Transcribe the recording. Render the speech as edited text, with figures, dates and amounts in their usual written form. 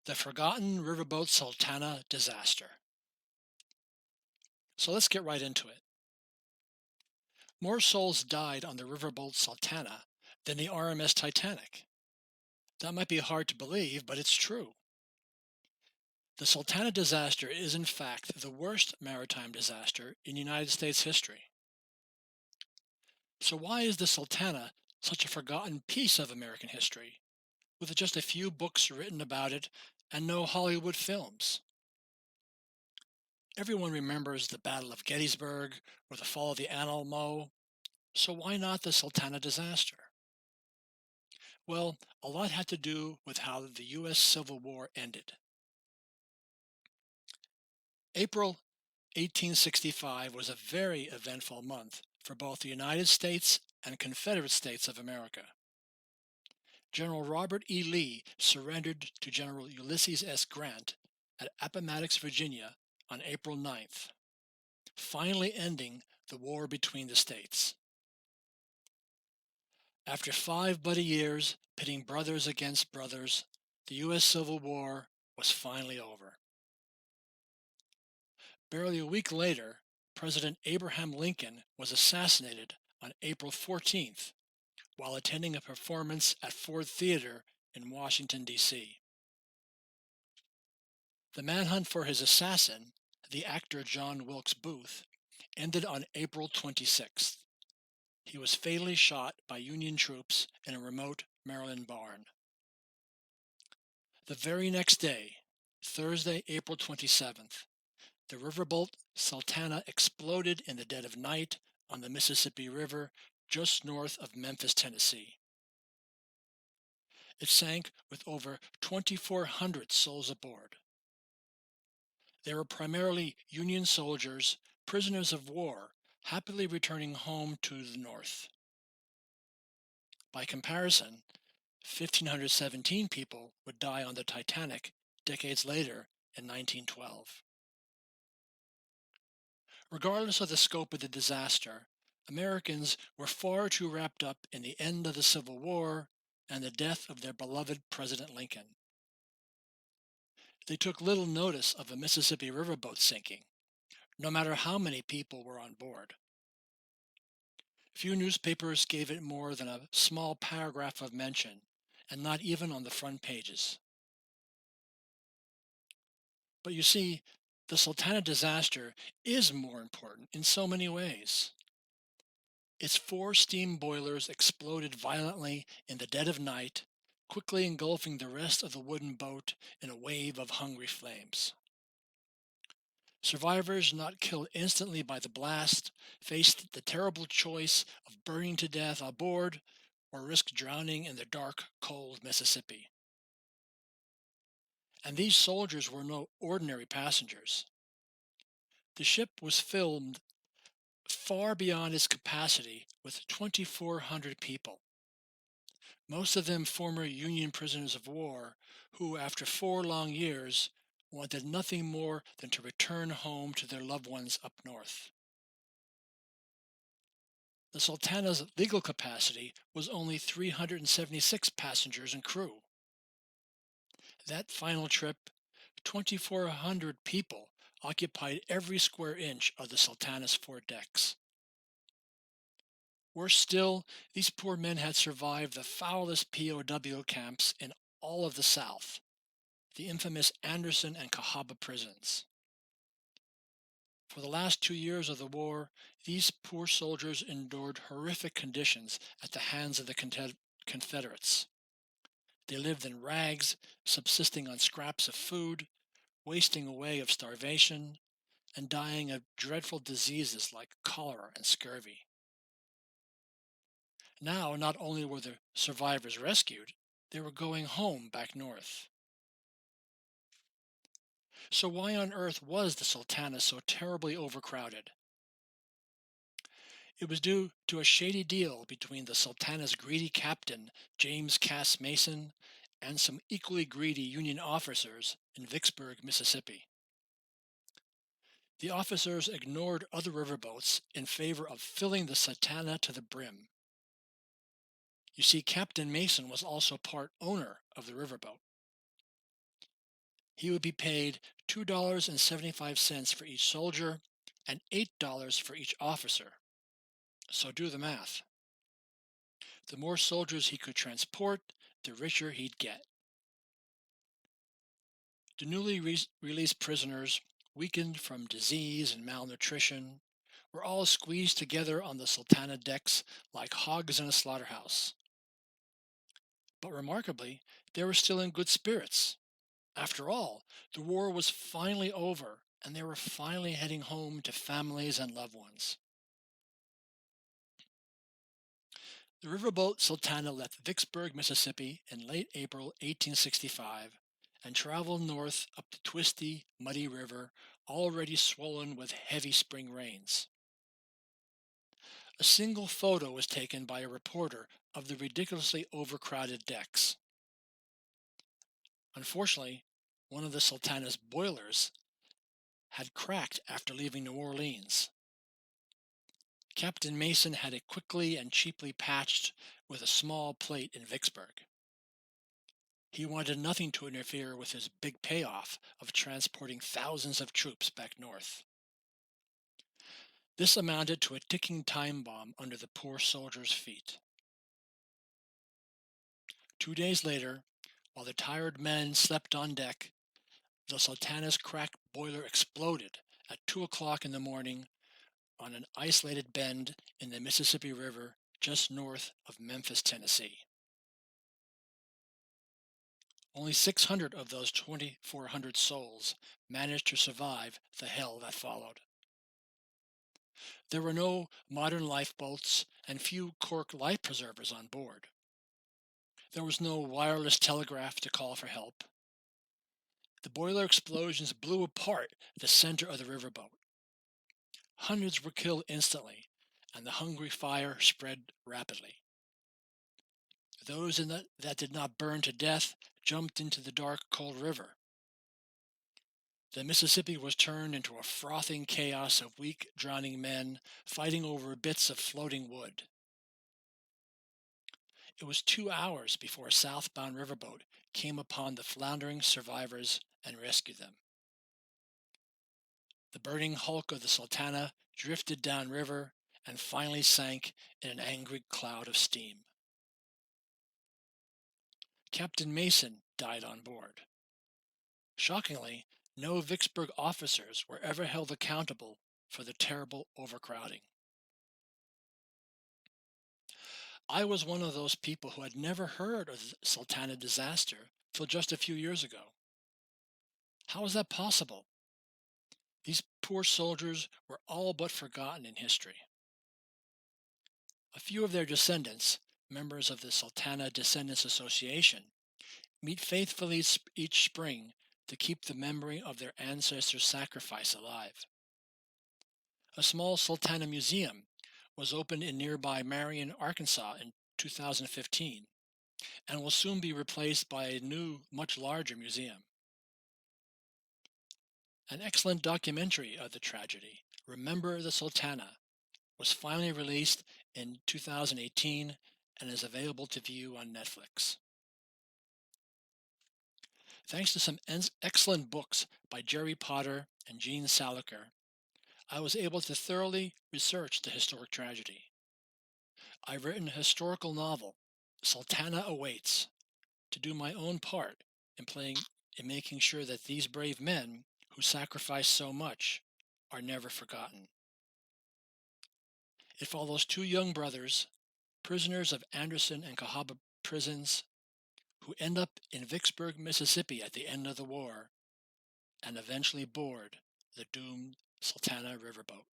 The Forgotten Riverboat Sultana Disaster. So let's get right into it. More souls died on the Riverboat Sultana than the RMS Titanic. That might be hard to believe, but it's true. The Sultana disaster is in fact the worst maritime disaster in United States history. So why is the Sultana such a forgotten piece of American history, with just a few books written about it and no Hollywood films? Everyone remembers the Battle of Gettysburg or the fall of the Alamo. So why not the Sultana disaster? Well, a lot had to do with how the U.S. Civil War ended. April 1865 was a very eventful month for both the United States and Confederate States of America. General Robert E. Lee surrendered to General Ulysses S. Grant at Appomattox, Virginia on April 9th, finally ending the war between the states. After 5 bloody years pitting brothers against brothers, the U.S. Civil War was finally over. Barely a week later, President Abraham Lincoln was assassinated on April 14th while attending a performance at Ford Theater in Washington, D.C. The manhunt for his assassin, the actor John Wilkes Booth, ended on April 26th. He was fatally shot by Union troops in a remote Maryland barn. The very next day, Thursday, April 27th, the riverboat Sultana exploded in the dead of night on the Mississippi River just north of Memphis, Tennessee. It sank with over 2,400 souls aboard. They were primarily Union soldiers, prisoners of war, happily returning home to the North. By comparison, 1,517 people would die on the Titanic decades later in 1912. Regardless of the scope of the disaster, Americans were far too wrapped up in the end of the Civil War and the death of their beloved President Lincoln. They took little notice of a Mississippi riverboat sinking, no matter how many people were on board. Few newspapers gave it more than a small paragraph of mention, and not even on the front pages. But you see, the Sultana disaster is more important in so many ways. Its 4 steam boilers exploded violently in the dead of night, quickly engulfing the rest of the wooden boat in a wave of hungry flames. Survivors not killed instantly by the blast faced the terrible choice of burning to death aboard or risk drowning in the dark, cold Mississippi. And these soldiers were no ordinary passengers. The ship was filled far beyond its capacity with 2,400 people, most of them former Union prisoners of war who, after 4 long years, wanted nothing more than to return home to their loved ones up north. The Sultana's legal capacity was only 376 passengers and crew. That final trip, 2,400 people occupied every square inch of the Sultana's 4 decks. Worse still, these poor men had survived the foulest POW camps in all of the South, the infamous Anderson and Cahaba prisons. For the last 2 years of the war, these poor soldiers endured horrific conditions at the hands of the Confederates. They lived in rags, subsisting on scraps of food, wasting away of starvation, and dying of dreadful diseases like cholera and scurvy. Now, not only were the survivors rescued, they were going home back north. So why on earth was the Sultana so terribly overcrowded? It was due to a shady deal between the Sultana's greedy captain, James Cass Mason, and some equally greedy Union officers in Vicksburg, Mississippi. The officers ignored other riverboats in favor of filling the Sultana to the brim. You see, Captain Mason was also part owner of the riverboat. he would be paid $2.75 for each soldier and $8 for each officer. So do the math. The more soldiers he could transport, the richer he'd get. The newly released prisoners, weakened from disease and malnutrition, were all squeezed together on the Sultana decks like hogs in a slaughterhouse. But remarkably, they were still in good spirits. After all, the war was finally over, and they were finally heading home to families and loved ones. The riverboat Sultana left Vicksburg, Mississippi in late April 1865 and traveled north up the twisty, muddy river already swollen with heavy spring rains. A single photo was taken by a reporter of the ridiculously overcrowded decks. Unfortunately, one of the Sultana's boilers had cracked after leaving New Orleans. Captain Mason had it quickly and cheaply patched with a small plate in Vicksburg. He wanted nothing to interfere with his big payoff of transporting thousands of troops back north. This amounted to a ticking time bomb under the poor soldiers' feet. 2 days later, while the tired men slept on deck, the Sultana's cracked boiler exploded at 2 o'clock in the morning on an isolated bend in the Mississippi River just north of Memphis, Tennessee. Only 600 of those 2,400 souls managed to survive the hell that followed. There were no modern lifeboats and few cork life preservers on board. There was no wireless telegraph to call for help. The boiler explosions blew apart the center of the riverboat. Hundreds were killed instantly, and the hungry fire spread rapidly. Those that did not burn to death jumped into the dark, cold river. The Mississippi was turned into a frothing chaos of weak, drowning men fighting over bits of floating wood. It was 2 hours before a southbound riverboat came upon the floundering survivors and rescued them. The burning hulk of the Sultana drifted downriver and finally sank in an angry cloud of steam. Captain Mason died on board. Shockingly, no Vicksburg officers were ever held accountable for the terrible overcrowding. I was one of those people who had never heard of the Sultana disaster till just a few years ago. How was that possible? These poor soldiers were all but forgotten in history. A few of their descendants, members of the Sultana Descendants Association, meet faithfully each spring to keep the memory of their ancestors' sacrifice alive. A small Sultana museum was opened in nearby Marion, Arkansas in 2015 and will soon be replaced by a new, much larger museum. An excellent documentary of the tragedy, Remember the Sultana, was finally released in 2018 and is available to view on Netflix. Thanks to some excellent books by Jerry Potter and Gene Saliker, I was able to thoroughly research the historic tragedy. I've written a historical novel, Sultana Awaits, to do my own part in making sure that these brave men who sacrificed so much are never forgotten. It follows two young brothers, prisoners of Anderson and Cahaba prisons, who end up in Vicksburg, Mississippi at the end of the war and eventually board the doomed Sultana riverboat.